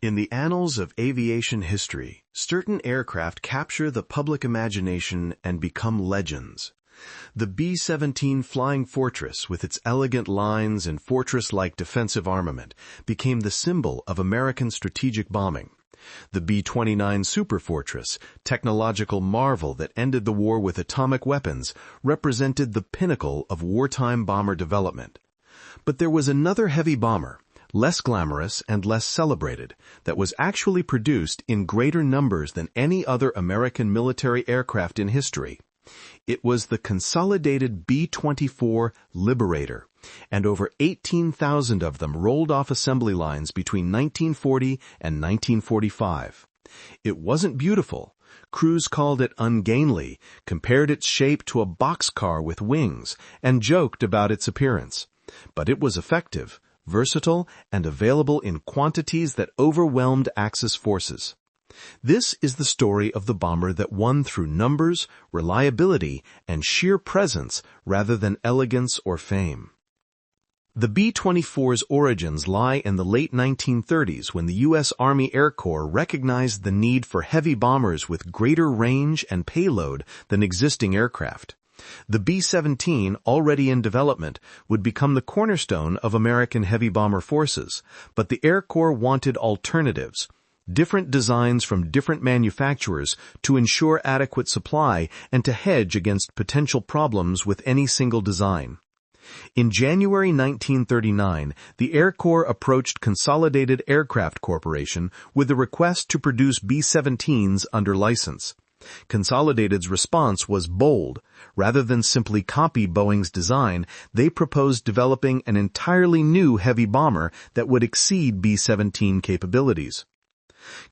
In the annals of aviation history, certain aircraft capture the public imagination and become legends. The B-17 Flying Fortress, with its elegant lines and fortress-like defensive armament, became the symbol of American strategic bombing. The B-29 Superfortress, technological marvel that ended the war with atomic weapons, represented the pinnacle of wartime bomber development. But there was another heavy bomber, less glamorous and less celebrated, that was actually produced in greater numbers than any other American military aircraft in history. It was the consolidated B-24 Liberator, and over 18,000 of them rolled off assembly lines between 1940 and 1945. It wasn't beautiful. Crews called it ungainly, compared its shape to a boxcar with wings, and joked about its appearance. But it was effective, versatile, and available in quantities that overwhelmed Axis forces. This is the story of the bomber that won through numbers, reliability, and sheer presence rather than elegance or fame. The B-24's origins lie in the late 1930s when the U.S. Army Air Corps recognized the need for heavy bombers with greater range and payload than existing aircraft. The B-17, already in development, would become the cornerstone of American heavy bomber forces, but the Air Corps wanted alternatives, different designs from different manufacturers to ensure adequate supply and to hedge against potential problems with any single design. In January 1939, the Air Corps approached Consolidated Aircraft Corporation with a request to produce B-17s under license. Consolidated's response was bold. Rather than simply copy Boeing's design, they proposed developing an entirely new heavy bomber that would exceed B-17 capabilities.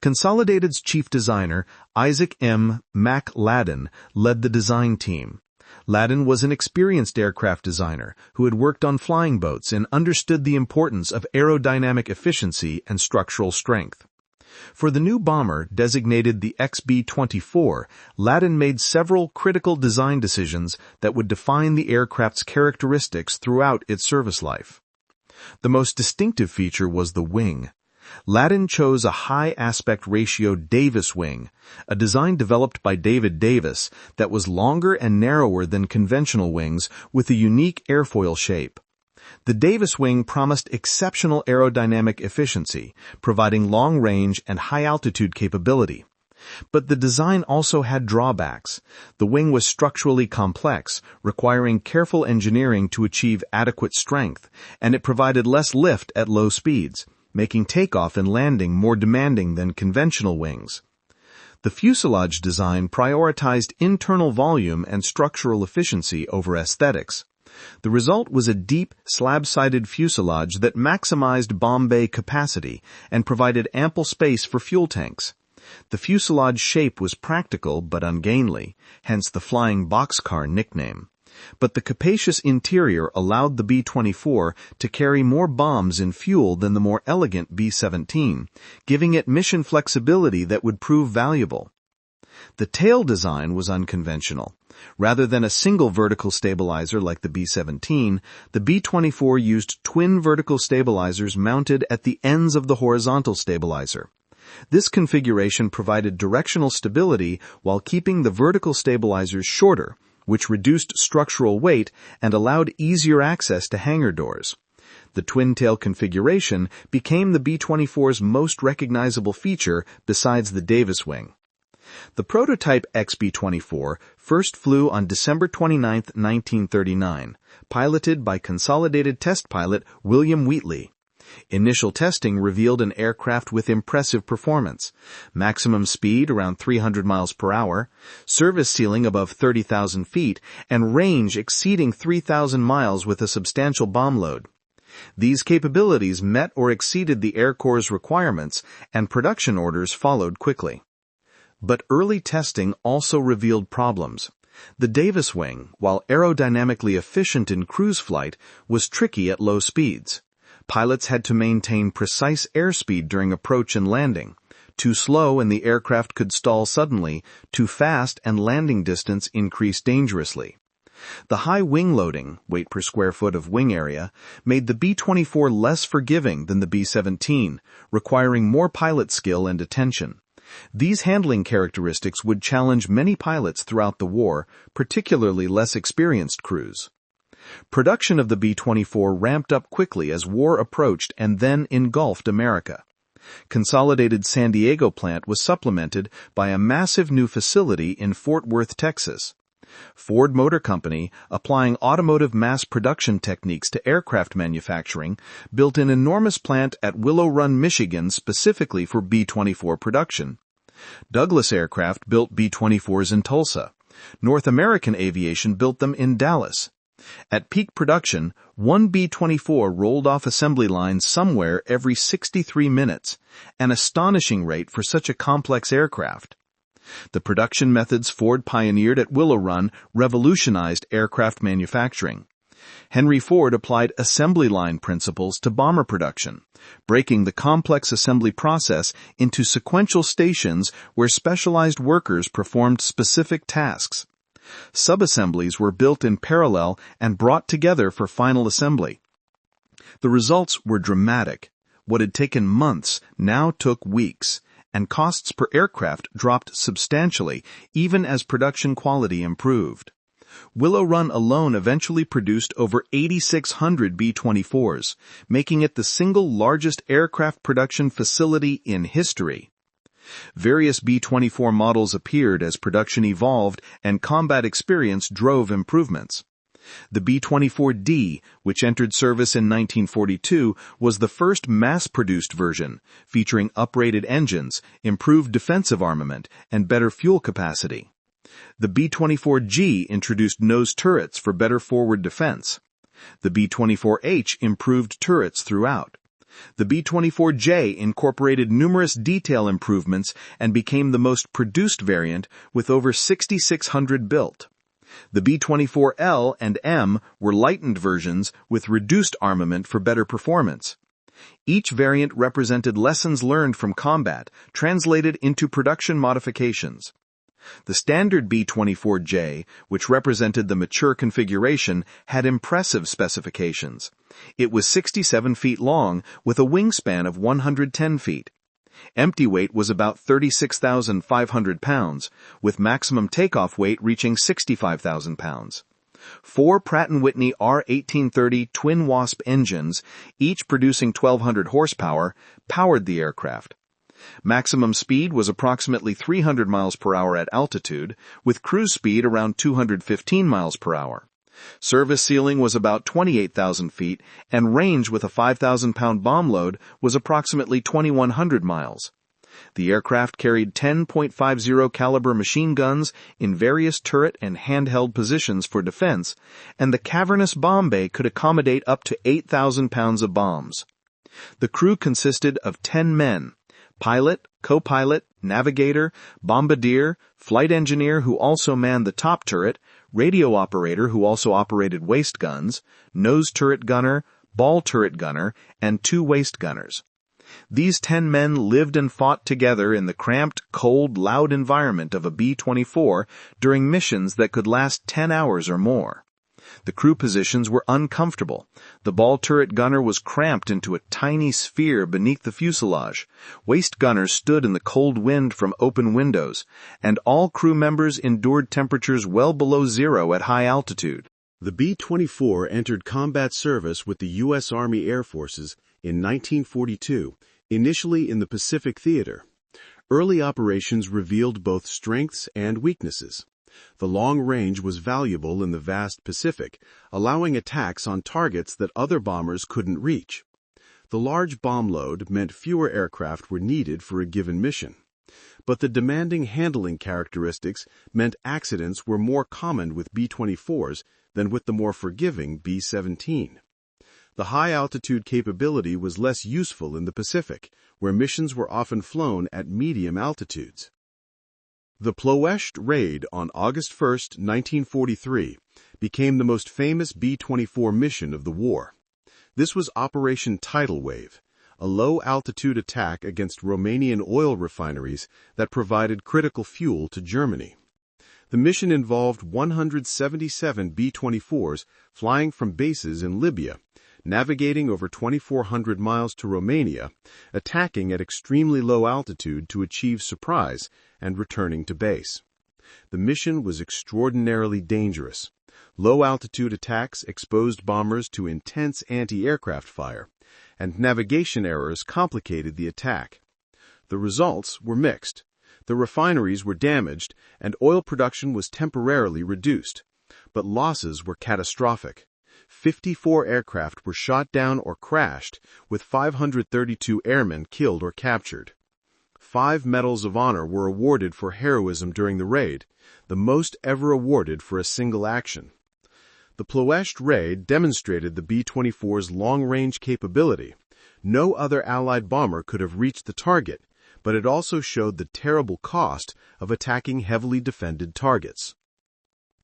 Consolidated's chief designer, Isaac M. Mac Ladden, led the design team. Ladden was an experienced aircraft designer who had worked on flying boats and understood the importance of aerodynamic efficiency and structural strength. For the new bomber, designated the XB-24, Ladden made several critical design decisions that would define the aircraft's characteristics throughout its service life. The most distinctive feature was the wing. Ladden chose a high aspect ratio Davis wing, a design developed by David Davis that was longer and narrower than conventional wings with a unique airfoil shape. The Davis wing promised exceptional aerodynamic efficiency, providing long-range and high-altitude capability. But the design also had drawbacks. The wing was structurally complex, requiring careful engineering to achieve adequate strength, and it provided less lift at low speeds, making takeoff and landing more demanding than conventional wings. The fuselage design prioritized internal volume and structural efficiency over aesthetics. The result was a deep, slab-sided fuselage that maximized bomb bay capacity and provided ample space for fuel tanks. The fuselage shape was practical but ungainly, hence the flying boxcar nickname. But the capacious interior allowed the B-24 to carry more bombs and fuel than the more elegant B-17, giving it mission flexibility that would prove valuable. The tail design was unconventional. Rather than a single vertical stabilizer like the B-17, the B-24 used twin vertical stabilizers mounted at the ends of the horizontal stabilizer. This configuration provided directional stability while keeping the vertical stabilizers shorter, which reduced structural weight and allowed easier access to hangar doors. The twin-tail configuration became the B-24's most recognizable feature besides the Davis wing. The prototype XB-24 first flew on December 29, 1939, piloted by Consolidated test pilot William Wheatley. Initial testing revealed an aircraft with impressive performance, maximum speed around 300 miles per hour, service ceiling above 30,000 feet, and range exceeding 3,000 miles with a substantial bomb load. These capabilities met or exceeded the Air Corps' requirements, and production orders followed quickly. But early testing also revealed problems. The Davis wing, while aerodynamically efficient in cruise flight, was tricky at low speeds. Pilots had to maintain precise airspeed during approach and landing. Too slow and the aircraft could stall suddenly, too fast and landing distance increased dangerously. The high wing loading, weight per square foot of wing area, made the B-24 less forgiving than the B-17, requiring more pilot skill and attention. These handling characteristics would challenge many pilots throughout the war, particularly less experienced crews. Production of the B-24 ramped up quickly as war approached and then engulfed America. Consolidated San Diego plant was supplemented by a massive new facility in Fort Worth, Texas. Ford Motor Company, applying automotive mass production techniques to aircraft manufacturing, built an enormous plant at Willow Run, Michigan specifically for B-24 production. Douglas Aircraft built B-24s in Tulsa. North American Aviation built them in Dallas. At peak production, one B-24 rolled off assembly lines somewhere every 63 minutes, an astonishing rate for such a complex aircraft. The production methods Ford pioneered at Willow Run revolutionized aircraft manufacturing. Henry Ford applied assembly line principles to bomber production, breaking the complex assembly process into sequential stations where specialized workers performed specific tasks. Subassemblies were built in parallel and brought together for final assembly. The results were dramatic. What had taken months now took weeks, and costs per aircraft dropped substantially, even as production quality improved. Willow Run alone eventually produced over 8,600 B-24s, making it the single largest aircraft production facility in history. Various B-24 models appeared as production evolved and combat experience drove improvements. The B-24D, which entered service in 1942, was the first mass-produced version, featuring uprated engines, improved defensive armament, and better fuel capacity. The B-24G introduced nose turrets for better forward defense. The B-24H improved turrets throughout. The B-24J incorporated numerous detail improvements and became the most produced variant with over 6,600 built. The B-24L and M were lightened versions with reduced armament for better performance. Each variant represented lessons learned from combat, translated into production modifications. The standard B-24J, which represented the mature configuration, had impressive specifications. It was 67 feet long with a wingspan of 110 feet. Empty weight was about 36,500 pounds, with maximum takeoff weight reaching 65,000 pounds. 4 Pratt & Whitney R1830 twin Wasp engines, each producing 1,200 horsepower, powered the aircraft. Maximum speed was approximately 300 miles per hour at altitude, with cruise speed around 215 miles per hour. Service ceiling was about 28,000 feet, and range with a 5,000-pound bomb load was approximately 2,100 miles. The aircraft carried 10.50 caliber machine guns in various turret and handheld positions for defense, and the cavernous bomb bay could accommodate up to 8,000 pounds of bombs. The crew consisted of 10 men: pilot, co-pilot, navigator, bombardier, flight engineer who also manned the top turret, radio operator who also operated waist guns, nose turret gunner, ball turret gunner, and 2 waist gunners. These 10 men lived and fought together in the cramped, cold, loud environment of a B-24 during missions that could last 10 hours or more. The crew positions were uncomfortable. The ball turret gunner was cramped into a tiny sphere beneath the fuselage. Waist gunners stood in the cold wind from open windows, and all crew members endured temperatures well below zero at high altitude. The B-24 entered combat service with the U.S. Army Air Forces in 1942, initially in the Pacific Theater. Early operations revealed both strengths and weaknesses. The long range was valuable in the vast Pacific, allowing attacks on targets that other bombers couldn't reach. The large bomb load meant fewer aircraft were needed for a given mission. But the demanding handling characteristics meant accidents were more common with B-24s than with the more forgiving B-17. The high-altitude capability was less useful in the Pacific, where missions were often flown at medium altitudes. The Ploiești raid on August 1, 1943, became the most famous B-24 mission of the war. This was Operation Tidal Wave, a low-altitude attack against Romanian oil refineries that provided critical fuel to Germany. The mission involved 177 B-24s flying from bases in Libya, navigating over 2,400 miles to Romania, attacking at extremely low altitude to achieve surprise, and returning to base. The mission was extraordinarily dangerous. Low-altitude attacks exposed bombers to intense anti-aircraft fire, and navigation errors complicated the attack. The results were mixed. The refineries were damaged, and oil production was temporarily reduced. But losses were catastrophic. 54 aircraft were shot down or crashed, with 532 airmen killed or captured. 5 medals of honor were awarded for heroism during the raid, the most ever awarded for a single action. The Ploiești raid demonstrated the B-24's long-range capability. No other Allied bomber could have reached the target, but it also showed the terrible cost of attacking heavily defended targets.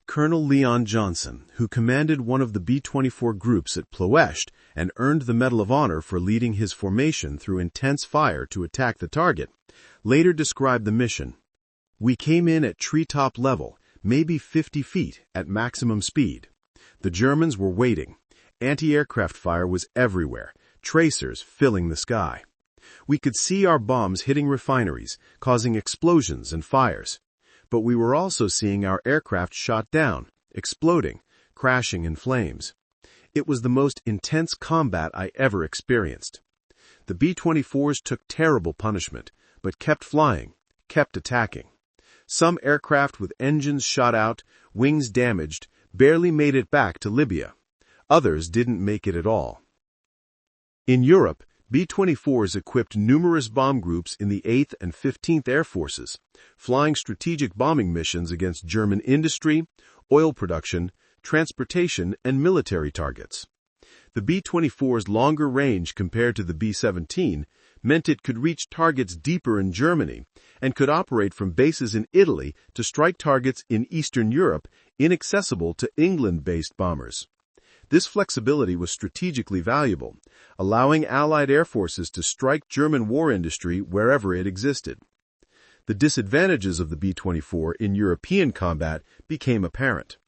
Colonel Leon Johnson, who commanded one of the B-24 groups at Ploiești and earned the Medal of Honor for leading his formation through intense fire to attack the target, later described the mission. "We came in at treetop level, maybe 50 feet, at maximum speed. The Germans were waiting. Anti-aircraft fire was everywhere, tracers filling the sky. We could see our bombs hitting refineries, causing explosions and fires. But we were also seeing our aircraft shot down, exploding, crashing in flames. It was the most intense combat I ever experienced. The B-24s took terrible punishment, but kept flying, kept attacking. Some aircraft with engines shot out, wings damaged, barely made it back to Libya. Others didn't make it at all." In Europe, B-24s equipped numerous bomb groups in the 8th and 15th Air Forces, flying strategic bombing missions against German industry, oil production, transportation, and military targets. The B-24's longer range compared to the B-17 meant it could reach targets deeper in Germany and could operate from bases in Italy to strike targets in Eastern Europe inaccessible to England-based bombers. This flexibility was strategically valuable, allowing Allied air forces to strike German war industry wherever it existed. The disadvantages of the B-24 in European combat became apparent.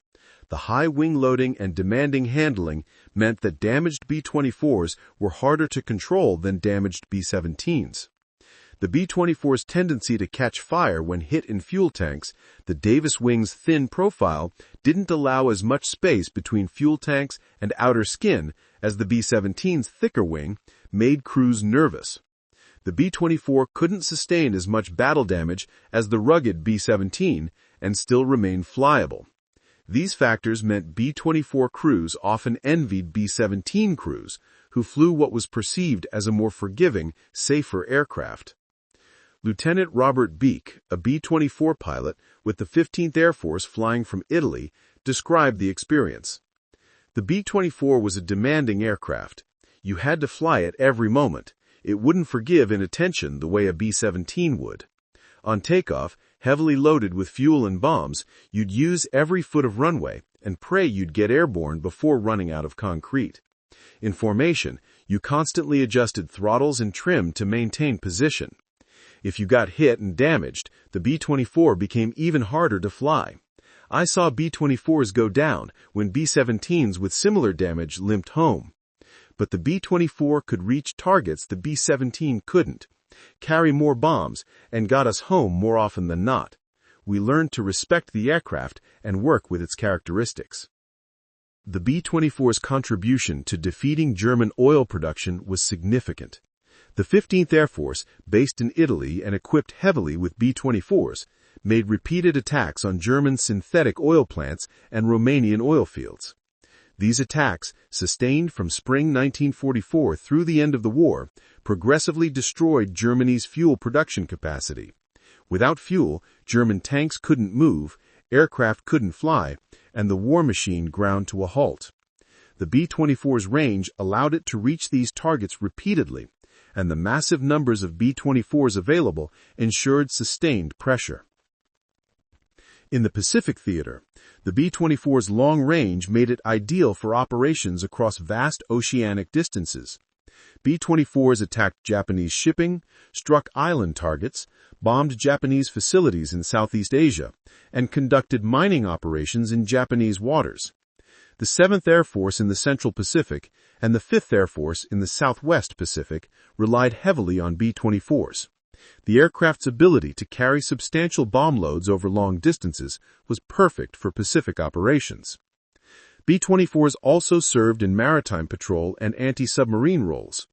The high wing loading and demanding handling meant that damaged B-24s were harder to control than damaged B-17s. The B-24's tendency to catch fire when hit in fuel tanks, the Davis wing's thin profile, didn't allow as much space between fuel tanks and outer skin as the B-17's thicker wing, made crews nervous. The B-24 couldn't sustain as much battle damage as the rugged B-17 and still remained flyable. These factors meant B-24 crews often envied B-17 crews, who flew what was perceived as a more forgiving, safer aircraft. Lieutenant Robert Beek, a B-24 pilot with the 15th Air Force flying from Italy, described the experience. "The B-24 was a demanding aircraft. You had to fly it every moment. It wouldn't forgive inattention the way a B-17 would. On takeoff, heavily loaded with fuel and bombs, you'd use every foot of runway and pray you'd get airborne before running out of concrete. In formation, you constantly adjusted throttles and trim to maintain position. If you got hit and damaged, the B-24 became even harder to fly. I saw B-24s go down when B-17s with similar damage limped home. But the B-24 could reach targets the B-17 couldn't, carry more bombs, and got us home more often than not. We learned to respect the aircraft and work with its characteristics." The B-24's contribution to defeating German oil production was significant. The 15th Air Force, based in Italy and equipped heavily with B-24s, made repeated attacks on German synthetic oil plants and Romanian oil fields. These attacks, sustained from spring 1944 through the end of the war, progressively destroyed Germany's fuel production capacity. Without fuel, German tanks couldn't move, aircraft couldn't fly, and the war machine ground to a halt. The B-24's range allowed it to reach these targets repeatedly, and the massive numbers of B-24s available ensured sustained pressure. In the Pacific theater, the B-24's long range made it ideal for operations across vast oceanic distances. B-24s attacked Japanese shipping, struck island targets, bombed Japanese facilities in Southeast Asia, and conducted mining operations in Japanese waters. The 7th Air Force in the Central Pacific and the 5th Air Force in the Southwest Pacific relied heavily on B-24s. The aircraft's ability to carry substantial bomb loads over long distances was perfect for Pacific operations. B-24s also served in maritime patrol and anti-submarine roles.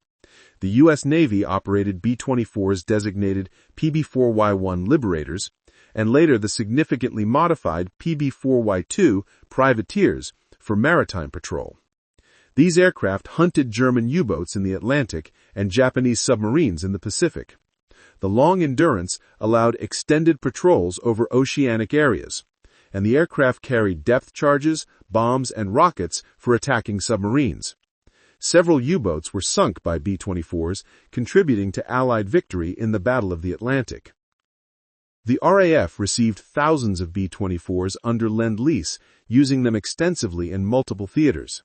The U.S. Navy operated B-24s designated PB-4Y-1 Liberators, and later the significantly modified PB-4Y-2 Privateers for maritime patrol. These aircraft hunted German U-boats in the Atlantic and Japanese submarines in the Pacific. The long endurance allowed extended patrols over oceanic areas, and the aircraft carried depth charges, bombs, and rockets for attacking submarines. Several U-boats were sunk by B-24s, contributing to Allied victory in the Battle of the Atlantic. The RAF received thousands of B-24s under Lend-Lease, using them extensively in multiple theaters.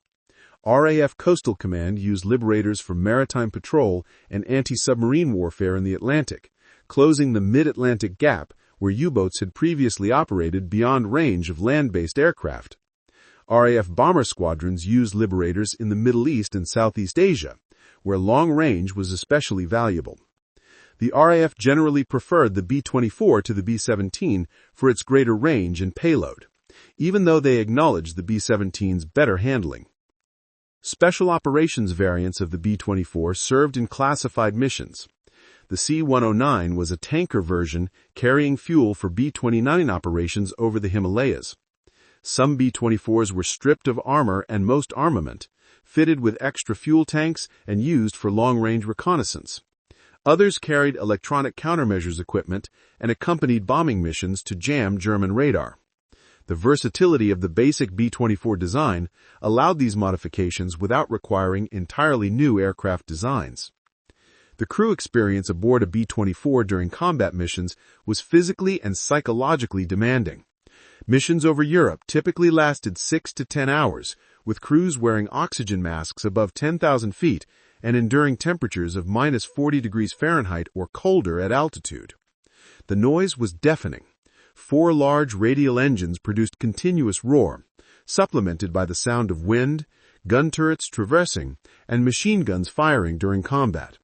RAF Coastal Command used Liberators for maritime patrol and anti-submarine warfare in the Atlantic, closing the mid-Atlantic gap where U-boats had previously operated beyond range of land-based aircraft. RAF bomber squadrons used Liberators in the Middle East and Southeast Asia, where long range was especially valuable. The RAF generally preferred the B-24 to the B-17 for its greater range and payload, even though they acknowledged the B-17's better handling. Special operations variants of the B-24 served in classified missions. The C-109 was a tanker version carrying fuel for B-29 operations over the Himalayas. Some B-24s were stripped of armor and most armament, fitted with extra fuel tanks and used for long-range reconnaissance. Others carried electronic countermeasures equipment and accompanied bombing missions to jam German radar. The versatility of the basic B-24 design allowed these modifications without requiring entirely new aircraft designs. The crew experience aboard a B-24 during combat missions was physically and psychologically demanding. Missions over Europe typically lasted 6 to 10 hours, with crews wearing oxygen masks above 10,000 feet and enduring temperatures of minus 40 degrees Fahrenheit or colder at altitude. The noise was deafening. 4 large radial engines produced continuous roar, supplemented by the sound of wind, gun turrets traversing, and machine guns firing during combat.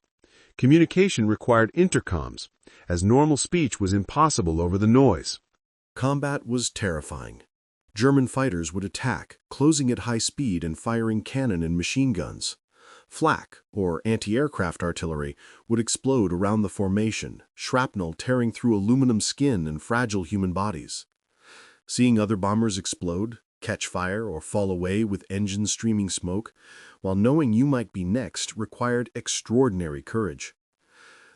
Communication required intercoms, as normal speech was impossible over the noise. Combat was terrifying. German fighters would attack, closing at high speed and firing cannon and machine guns. Flak, or anti-aircraft artillery, would explode around the formation, shrapnel tearing through aluminum skin and fragile human bodies. Seeing other bombers explode, catch fire, or fall away with engines streaming smoke, while knowing you might be next, required extraordinary courage.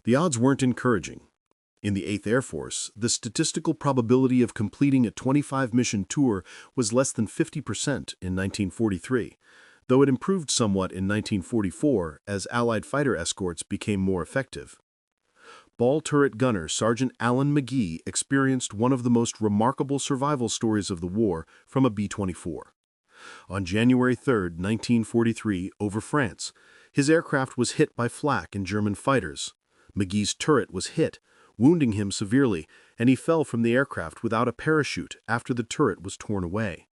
The odds weren't encouraging. In the 8th Air Force, the statistical probability of completing a 25-mission tour was less than 50% in 1943, though it improved somewhat in 1944 as Allied fighter escorts became more effective. Ball turret gunner Sergeant Alan McGee experienced one of the most remarkable survival stories of the war from a B-24. On January 3, 1943, over France, his aircraft was hit by flak and German fighters. McGee's turret was hit, wounding him severely, and he fell from the aircraft without a parachute after the turret was torn away.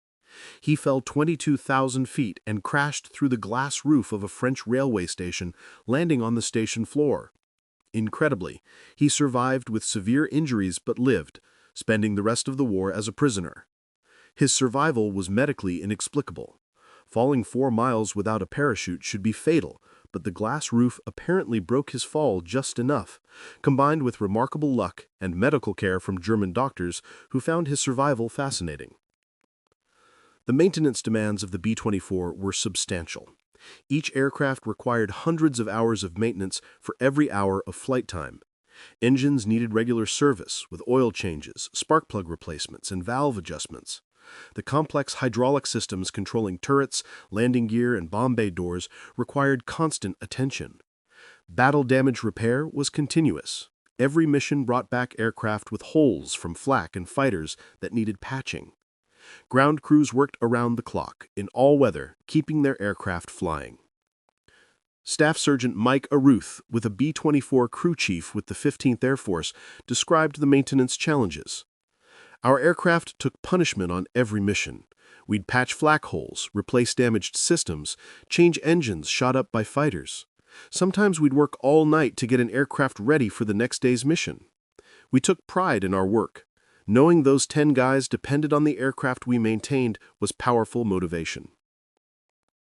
He fell 22,000 feet and crashed through the glass roof of a French railway station, landing on the station floor. Incredibly, he survived with severe injuries but lived, spending the rest of the war as a prisoner. His survival was medically inexplicable. Falling 4 miles without a parachute should be fatal, but the glass roof apparently broke his fall just enough, combined with remarkable luck and medical care from German doctors who found his survival fascinating. The maintenance demands of the B-24 were substantial. Each aircraft required hundreds of hours of maintenance for every hour of flight time. Engines needed regular service with oil changes, spark plug replacements, and valve adjustments. The complex hydraulic systems controlling turrets, landing gear, and bomb bay doors required constant attention. Battle damage repair was continuous. Every mission brought back aircraft with holes from flak and fighters that needed patching. Ground crews worked around the clock, in all weather, keeping their aircraft flying. Staff Sergeant Mike Aruth, with a B-24 crew chief with the 15th Air Force, described the maintenance challenges. Our aircraft took punishment on every mission. We'd patch flak holes, replace damaged systems, change engines shot up by fighters. Sometimes we'd work all night to get an aircraft ready for the next day's mission. We took pride in our work. Knowing those 10 guys depended on the aircraft we maintained was powerful motivation.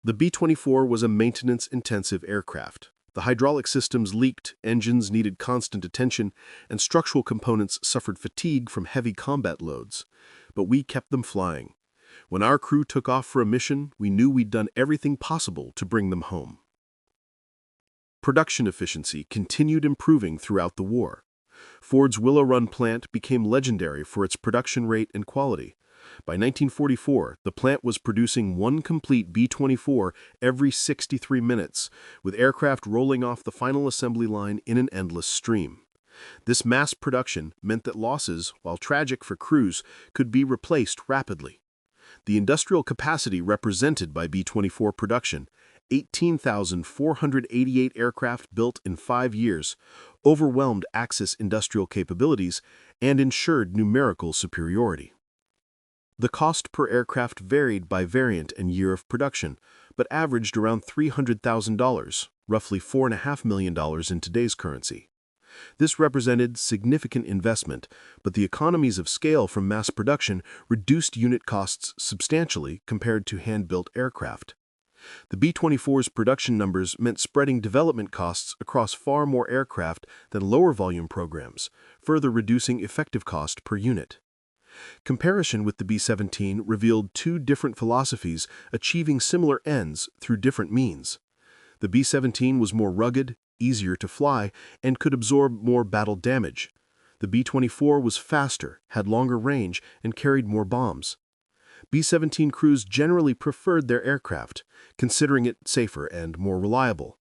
The B-24 was a maintenance-intensive aircraft. The hydraulic systems leaked, engines needed constant attention, and structural components suffered fatigue from heavy combat loads. But we kept them flying. When our crew took off for a mission, we knew we'd done everything possible to bring them home. Production efficiency continued improving throughout the war. Ford's Willow Run plant became legendary for its production rate and quality. By 1944, the plant was producing one complete B-24 every 63 minutes, with aircraft rolling off the final assembly line in an endless stream. This mass production meant that losses, while tragic for crews, could be replaced rapidly. The industrial capacity represented by B-24 production, 18,488 aircraft built in 5 years, overwhelmed Axis industrial capabilities and ensured numerical superiority. The cost per aircraft varied by variant and year of production, but averaged around $300,000, roughly $4.5 million in today's currency. This represented significant investment, but the economies of scale from mass production reduced unit costs substantially compared to hand-built aircraft. The B-24's production numbers meant spreading development costs across far more aircraft than lower-volume programs, further reducing effective cost per unit. Comparison with the B-17 revealed two different philosophies achieving similar ends through different means. The B-17 was more rugged, easier to fly, and could absorb more battle damage. The B-24 was faster, had longer range, and carried more bombs. B-17 crews generally preferred their aircraft, considering it safer and more reliable.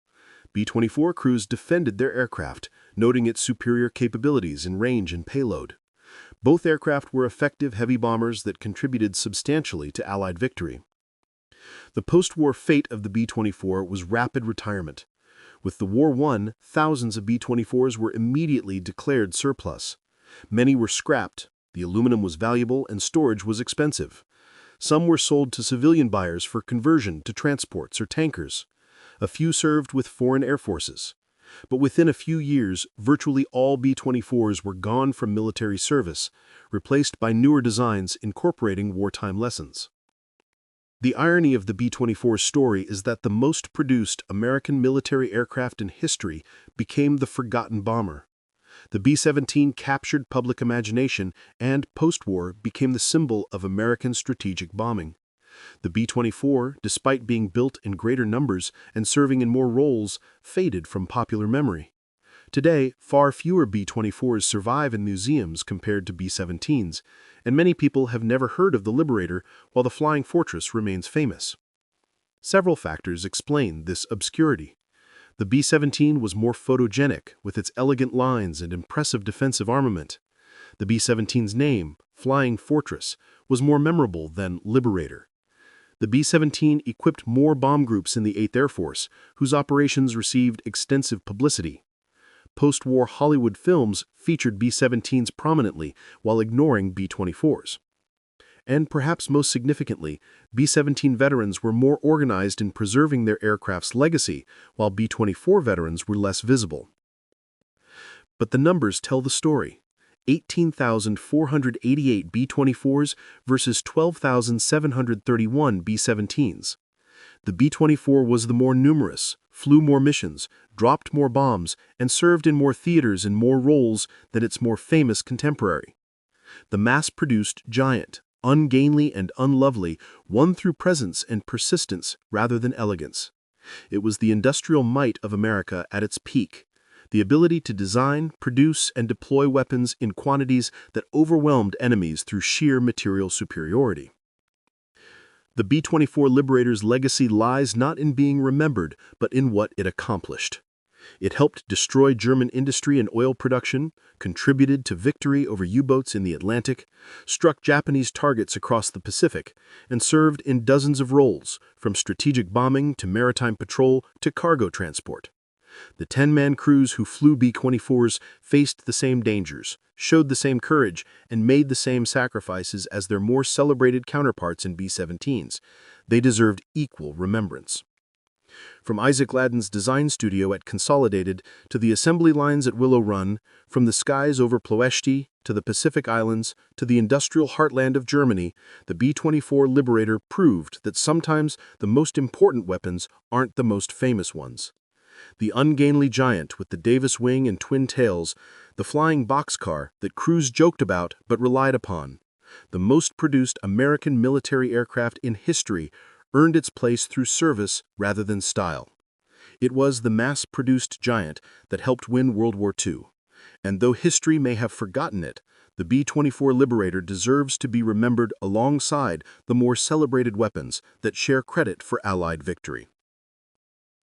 B-24 crews defended their aircraft, noting its superior capabilities in range and payload. Both aircraft were effective heavy bombers that contributed substantially to Allied victory. The post-war fate of the B-24 was rapid retirement. With the war won, thousands of B-24s were immediately declared surplus. Many were scrapped, the aluminum was valuable and storage was expensive. Some were sold to civilian buyers for conversion to transports or tankers. A few served with foreign air forces. But within a few years, virtually all B-24s were gone from military service, replaced by newer designs incorporating wartime lessons. The irony of the B-24's story is that the most produced American military aircraft in history became the forgotten bomber. The B-17 captured public imagination and, post-war, became the symbol of American strategic bombing. The B-24, despite being built in greater numbers and serving in more roles, faded from popular memory. Today, far fewer B-24s survive in museums compared to B-17s, and many people have never heard of the Liberator while the Flying Fortress remains famous. Several factors explain this obscurity. The B-17 was more photogenic, with its elegant lines and impressive defensive armament. The B-17's name, Flying Fortress, was more memorable than Liberator. The B-17 equipped more bomb groups in the 8th Air Force, whose operations received extensive publicity. Post-war Hollywood films featured B-17s prominently while ignoring B-24s. And perhaps most significantly, B-17 veterans were more organized in preserving their aircraft's legacy, while B-24 veterans were less visible. But the numbers tell the story. 18,488 B-24s versus 12,731 B-17s. The B-24 was the more numerous, flew more missions, dropped more bombs, and served in more theaters and more roles than its more famous contemporary. The mass-produced giant, ungainly and unlovely, won through presence and persistence rather than elegance. It was the industrial might of America at its peak, the ability to design, produce, and deploy weapons in quantities that overwhelmed enemies through sheer material superiority. The B-24 Liberator's legacy lies not in being remembered, but in what it accomplished. It helped destroy German industry and oil production, contributed to victory over U-boats in the Atlantic, struck Japanese targets across the Pacific, and served in dozens of roles, from strategic bombing to maritime patrol to cargo transport. The 10-man crews who flew B-24s faced the same dangers, showed the same courage, and made the same sacrifices as their more celebrated counterparts in B-17s. They deserved equal remembrance. From Isaac Ladden's design studio at Consolidated to the assembly lines at Willow Run, from the skies over Ploiești to the Pacific Islands to the industrial heartland of Germany, the B-24 Liberator proved that sometimes the most important weapons aren't the most famous ones. The ungainly giant with the Davis wing and twin tails, the flying boxcar that crews joked about but relied upon, the most produced American military aircraft in history, earned its place through service rather than style. It was the mass-produced giant that helped win World War II. And though history may have forgotten it, the B-24 Liberator deserves to be remembered alongside the more celebrated weapons that share credit for Allied victory.